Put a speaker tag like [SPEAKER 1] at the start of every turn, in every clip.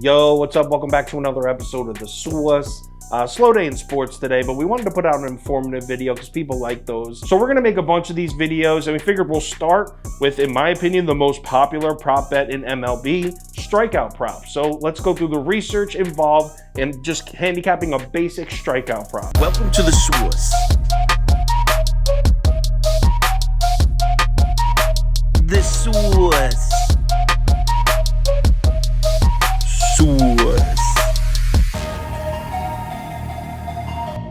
[SPEAKER 1] Yo, what's up? Welcome back to another episode of the Source. Slow day in sports today, but we wanted to put out an informative video because people like those. So we're going to make a bunch of these videos, and we figured we'll start with, in my opinion, the most popular prop bet in MLB, strikeout prop. So let's go through the research involved in just handicapping a basic strikeout prop.
[SPEAKER 2] Welcome to the Source. The Source.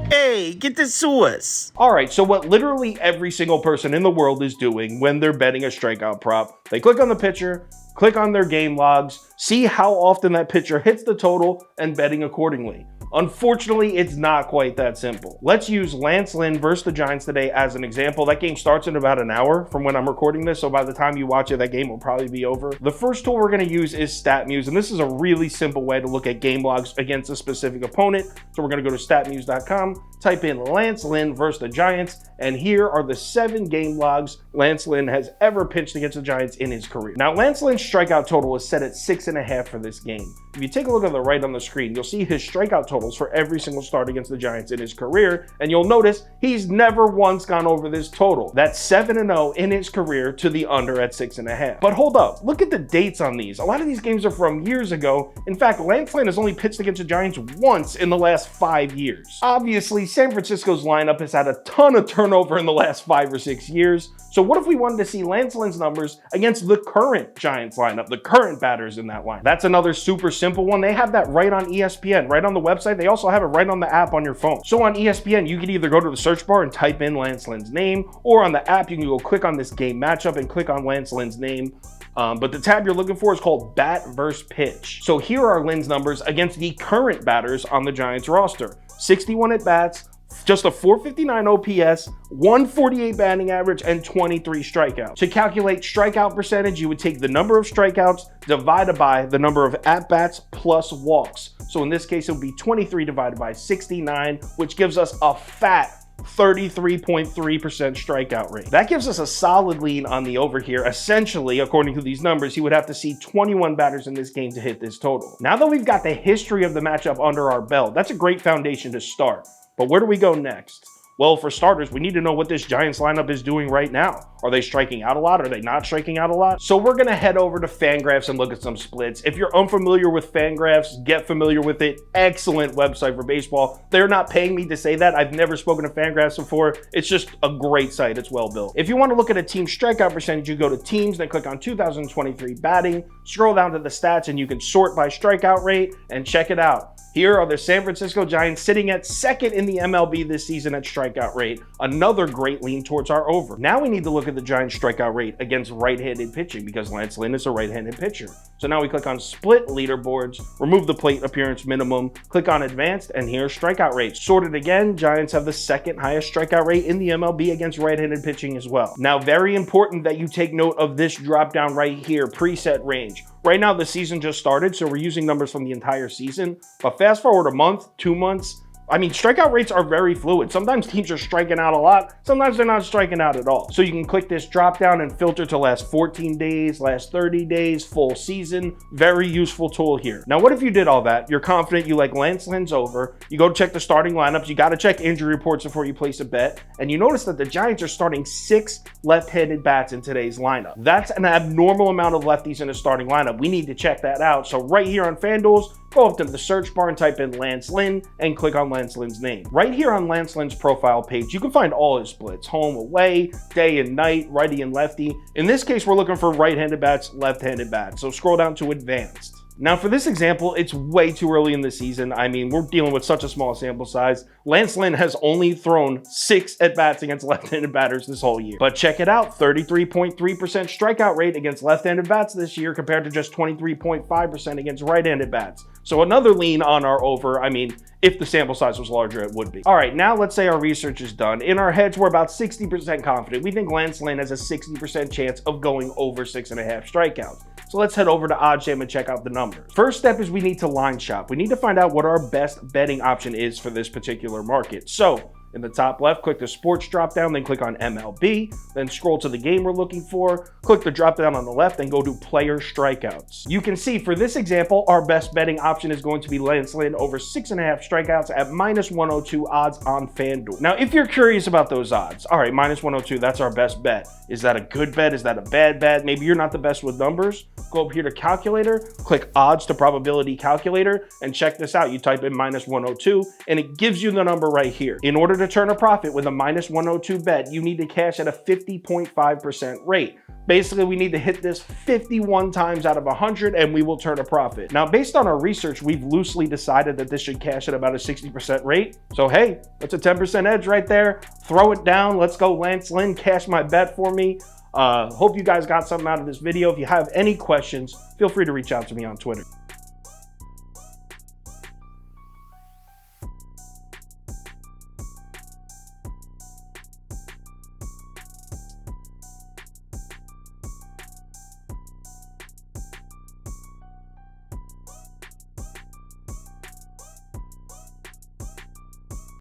[SPEAKER 2] Hey, get the Source.
[SPEAKER 1] All right, so what literally every single person in the world is doing when they're betting a strikeout prop, they click on the pitcher, click on their game logs, see how often that pitcher hits the total, and betting accordingly. Unfortunately, it's not quite that simple. Let's use Lance Lynn versus the Giants today as an example. That game starts in about an hour from when I'm recording this, so by the time you watch it, that game will probably be over. The first tool we're going to use is StatMuse, and this is a really simple way to look at game logs against a specific opponent. So we're going to go to statmuse.com, type in Lance Lynn versus the Giants, and here are the 7 game logs Lance Lynn has ever pitched against the Giants in his career. Now, Lance Lynn's strikeout total is set at 6.5 for this game. If you take a look at the right on the screen, you'll see his strikeout totals for every single start against the Giants in his career, and you'll notice he's never once gone over this total. That's 7-0 in his career to the under at 6.5. But hold up, look at the dates on these. A lot of these games are from years ago. In fact, Lance Lynn has only pitched against the Giants once in the last 5 years. Obviously, San Francisco's lineup has had a ton of turnover in the last 5 or 6 years. So what if we wanted to see Lance Lynn's numbers against the current Giants lineup, the current batters in that line? That's another super simple one. They have that right on ESPN, right on the website. They also have it right on the app on your phone. So on ESPN, you can either go to the search bar and type in Lance Lynn's name, or on the app, you can go click on this game matchup and click on Lance Lynn's name. But the tab you're looking for is called Bat versus Pitch. So here are Lynn's numbers against the current batters on the Giants roster. 61 at bats, just a 459 OPS, 148 batting average, and 23 strikeouts. To calculate strikeout percentage, you would take the number of strikeouts divided by the number of at-bats plus walks. So in this case, it would be 23 divided by 69, which gives us a fat 33.3% strikeout rate. That gives us a solid lean on the over here. Essentially, according to these numbers, he would have to see 21 batters in this game to hit this total. Now that we've got the history of the matchup under our belt, that's a great foundation to start. But where do we go next? Well, for starters, we need to know what this Giants lineup is doing right now. Are they striking out a lot? Are they not striking out a lot? So we're going to head over to Fangraphs and look at some splits. If you're unfamiliar with Fangraphs, get familiar with it. Excellent website for baseball. They're not paying me to say that. I've never spoken to Fangraphs before. It's just a great site. It's well built. If you want to look at a team strikeout percentage, you go to teams, then click on 2023 batting, scroll down to the stats, and you can sort by strikeout rate and check it out. Here are the San Francisco Giants sitting at second in the MLB this season at strikeout rate. Another great lean towards our over. Now we need to look at the Giants strikeout rate against right-handed pitching because Lance Lynn is a right-handed pitcher. So now we click on split leaderboards, remove the plate appearance minimum, click on advanced, and here's strikeout rates. Sorted again, Giants have the second highest strikeout rate in the MLB against right-handed pitching as well. Now, very important that you take note of this drop down right here, preset range. Right now, the season just started, so we're using numbers from the entire season. But fast forward a month, 2 months, I mean, strikeout rates are very fluid. Sometimes teams are striking out a lot. Sometimes they're not striking out at all. So you can click this drop down and filter to last 14 days, last 30 days, full season. Very useful tool here. Now, what if you did all that? You're confident you like Lance Lynn's over. You go check the starting lineups. You got to check injury reports before you place a bet. And you notice that the Giants are starting 6 left-handed bats in today's lineup. That's an abnormal amount of lefties in a starting lineup. We need to check that out. So right here on FanDuel's, go up to the search bar and type in Lance Lynn and click on Lance Lynn's name. Right here on Lance Lynn's profile page, you can find all his splits: home, away, day and night, righty and lefty. In this case, we're looking for right-handed bats, left-handed bats. So scroll down to advanced. Now for this example, it's way too early in the season. I mean, we're dealing with such a small sample size. Lance Lynn has only thrown 6 at-bats against left-handed batters this whole year. But check it out, 33.3% strikeout rate against left-handed bats this year compared to just 23.5% against right-handed bats. So another lean on our over. I mean, if the sample size was larger, it would be. All right, now let's say our research is done. In our heads, we're about 60% confident. We think Lance Lynn has a 60% chance of going over 6.5 strikeouts. So let's head over to OddsJam and check out the numbers. First step is we need to line shop. We need to find out what our best betting option is for this particular market. So In the top left, click the sports drop down, then click on MLB, then scroll to the game we're looking for, click the drop down on the left, and go to player strikeouts. You can see for this example, our best betting option is going to be Lance Lynn over 6.5 strikeouts at -102 odds on FanDuel. Now, if you're curious about those odds, all right, -102, that's our best bet. Is that a good bet? Is that a bad bet? Maybe you're not the best with numbers. Go up here to calculator, click odds to probability calculator, and check this out. You type in -102, and it gives you the number right here. In order to turn a profit with a -102 bet, you need to cash at a 50.5% rate. Basically, we need to hit this 51 times out of 100 and we will turn a profit. Now, based on our research, we've loosely decided that this should cash at about a 60% rate. So hey, that's a 10% edge right there. Throw it down. Let's go, Lance Lynn. Cash my bet for me. Hope you guys got something out of this video. If you have any questions, feel free to reach out to me on Twitter.